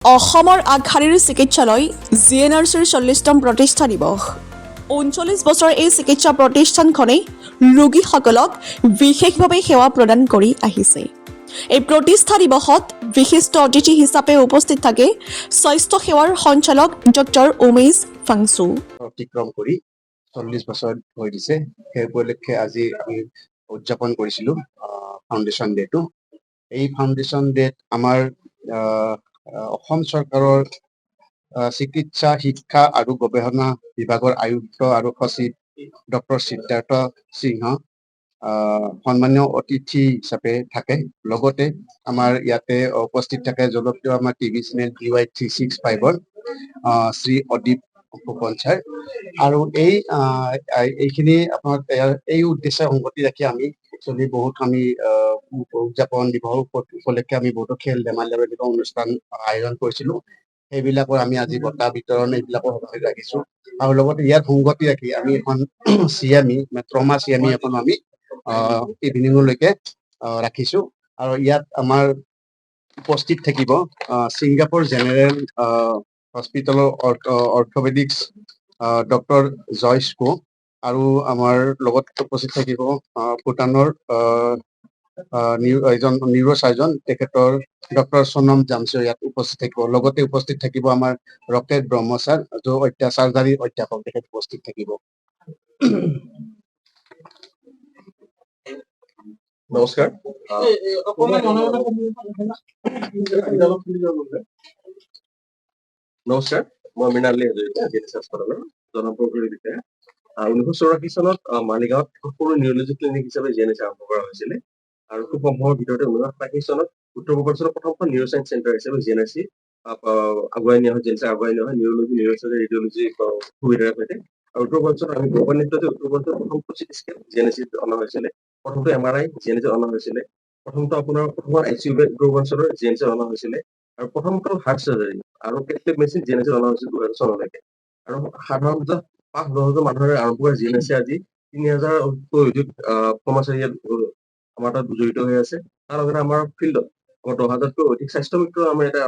অসমৰ আগশাৰীৰ চিকিৎসালয় জিএনআৰচিৰ 40তম প্ৰতিষ্ঠা দিৱস ৩৯ বছৰ এই চিকিৎসা প্ৰতিষ্ঠানখনে ৰোগীসকলক বিশেষভাৱে সেৱা প্ৰদান কৰি আহিছে। এই প্ৰতিষ্ঠা দিৱসত বিশিষ্ট অতিথি হিচাপে উপস্থিত থাকে স্বাস্থ্য সেৱাৰ সঞ্চালক ডক্টৰ উমেশ ফাংচু। অতিক্ৰম কৰি 40 বছৰ হৈ দিছে। সেই উপলক্ষে আজি আমি উদযাপন কৰিছিলো ফাউণ্ডেশ্যন ডেটো। এই ফাউণ্ডেশ্যন ডেট আমাৰ অসম চৰকাৰৰ চিকিৎসা শিক্ষা আৰু গৱেষণা বিভাগৰ আয়ুক্ত আৰু সচিব ডক্টৰ সিদ্ধাৰ্থ সিংহ সন্মানীয় অতিথি হিচাপে থাকে। লগতে আমাৰ ইয়াতে উপস্থিত থাকে জনপ্ৰিয় আমাৰ টিভি চেনেল DY 365ৰ শ্ৰী অদীপ ফুকন ছাৰ। আৰু এইখিনি আপোনাৰ এই উদ্দেশ্যে সংগতি ৰাখি আমি একচুৱেলি বহুত আমি উদযাপন দিৱস উপলক্ষে আমি বহুতো খেল ধেমালি আৰু এনেকুৱা অনুষ্ঠান আয়োজন কৰিছিলো। সেইবিলাকৰ আমি আজি বঁটা বিতৰণ এইবিলাকৰ সংগতি ৰাখিছো। আৰু লগতে ইয়াত সংগতি ৰাখি আমি এখন চিএমই ট্ৰমা চিএমই এখন আমি ইভিনিঙলৈকে ৰাখিছো। আৰু ইয়াত আমাৰ উপস্থিত থাকিব ছিংগাপুৰ জেনেৰেল হস্পিটেলৰ অৰ্থপেডিক্স ডক্টৰ জয়ছ কো, আৰু আমাৰ লগত উপস্থিত থাকিব ভূটানৰ এজন নিউৰ চাৰ্জন তেখেতৰ ডক্টৰ সোনম জামছেও ইয়াত উপস্থিত থাকিব। লগতে উপস্থিত থাকিব আমাৰ ৰকেট ব্ৰহ্ম ছাৰ, চাৰ্জাৰী অধ্যাপক, তেখেত উপস্থিত থাকিব। নমস্কাৰ। নমস্কাৰ, মই মৃণালী হাজৰিকা, জিএনএছ হাস্পতালৰ জনপ্ৰশাসন বিষয়া। 1984 চনত মালিগাঁৱত সৰু নিউৰলজি ক্লিনিক হিচাপে জিএনএছ আৰম্ভ কৰা হৈছিলে। আৰু খুব কম সময়ৰ ভিতৰতে 1987 চনত উত্তৰ পূৰ্বাঞ্চলৰ প্ৰথমখন নিউৰ চাইন্স চেণ্টাৰ হিচাপে জিএনএছচি আগুৱাই নিয়া হয় নিউৰলজি, নিউৰচাৰ্জাৰী, ৰেডিঅলজি সুবিধাৰ সৈতে। আৰু উত্তৰ পূৰ্বাঞ্চলত আমি গৌৰৱান্বিত যে উত্তৰ পূৰ্বাঞ্চলৰ প্ৰথমটো চিটি স্কেন জিএনএছচিত অনা হৈছিলে, প্ৰথমটো MRI জিএনএছচিত অনা হৈছিলে, প্ৰথমটো আপোনাৰ ICU বেড উত্তৰ পূৰ্বাঞ্চলৰ জিএনএছচিত অনা হৈছিলে, আৰু প্ৰথমটো হাৰ্ট চাৰ্জাৰী আৰু কেথলেট মেচিন জিএনএছচিত অনা হৈছিল 2000 চনলৈকে। আৰু সাধাৰণতে 5-10 মানুহৰে আৰম্ভ কৰা জিএনএছচি আজি 3000তকৈ অধিক কৰ্মচাৰী আমাৰ তাত জড়িত হৈ আছে। তাৰ লগতে আমাৰ ফিল্ডত আমাৰ 10,000তকৈ অধিক স্বাস্থ্য মিত্ৰ আমাৰ এটা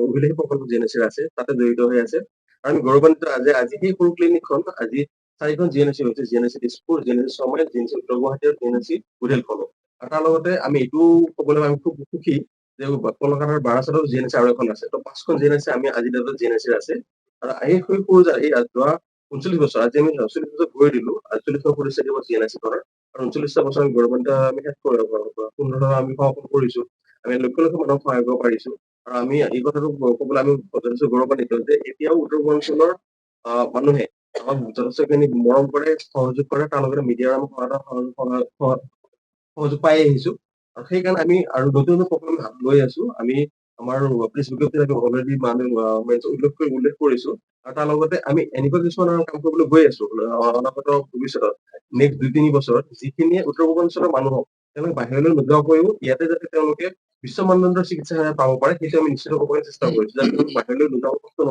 অভিলেখী প্ৰকল্প জিএনএছচিৰ আছে, তাতে জড়িত হৈ আছে। আৰু আমি গৌৰৱান্বিত আজি সেই সৰু ক্লিনিকখন আজি 4খন জিএনএছচি হৈছে, জিএনএছচি দিছপুৰ, জিএনএছচি ছমাইল, জিএনএছচি উত্তৰ গুৱাহাটী আৰু জিএনএছচি বুধেলখনো। আৰু তাৰ লগতে আমি এইটো ক'বলৈ আমি খুব সুখী যে কলকাতাৰ বাৰাছাটত জিএনএছচি আৰু এখন আছে। ত 5খন জিএনএছচি আমি আজি ডেটত জিএনএছচিৰ আছে। আৰু এই যোৱা 39 বছৰ, আজি আমি 40 বছৰ গৈ দিলো, 40তম পৰিচয় দিব জিএনএছচি কৰাৰ। আৰু 39টা বছৰ আমি গৌৰৱান্বিত আমি শেষ সুন্দৰভাৱে আমি সমাপন কৰিছো। আমি লক্ষ লক্ষ মানুহক সহায় কৰিব পাৰিছো। আৰু আমি এই কথাটো ক'বলৈ আমি যথেষ্ট গৌৰৱান্বিত যে এতিয়াও উত্তৰ পূৰ্বাঞ্চলৰ মানুহে আমাক যথেষ্টখিনি মৰম কৰে, সহযোগ কৰে। তাৰ লগতে মিডিয়াৰ আমাক সহযোগ পাই আহিছো। আৰু সেইকাৰণে আমি আৰু নতুন নতুন প্ৰকল্প হাত লৈ আছো। আমি আমাৰ প্ৰেছ বিজ্ঞপ্তিত আমি অলৰেডি উল্লেখ কৰিছো। আৰু তাৰ লগতে আমি এনেকুৱা কিছুমান কাম কৰিবলৈ গৈ আছো অনাগত ভৱিষ্যতত, নেক্সট 2-3 বছৰত, যিখিনিয়ে উত্তৰ পূৰ্বাঞ্চলৰ মানুহক তেওঁলোকে বাহিৰলৈ নোযোৱাকৈও ইয়াতে যাতে তেওঁলোকে বিশ্ব মানদণ্ডৰ চিকিৎসা সেৱা পাব পাৰে, সেইটো আমি নিশ্চিত কৰিবলৈ চেষ্টা কৰিছো, যাতে বাহিৰলৈ নোযোৱাকৈ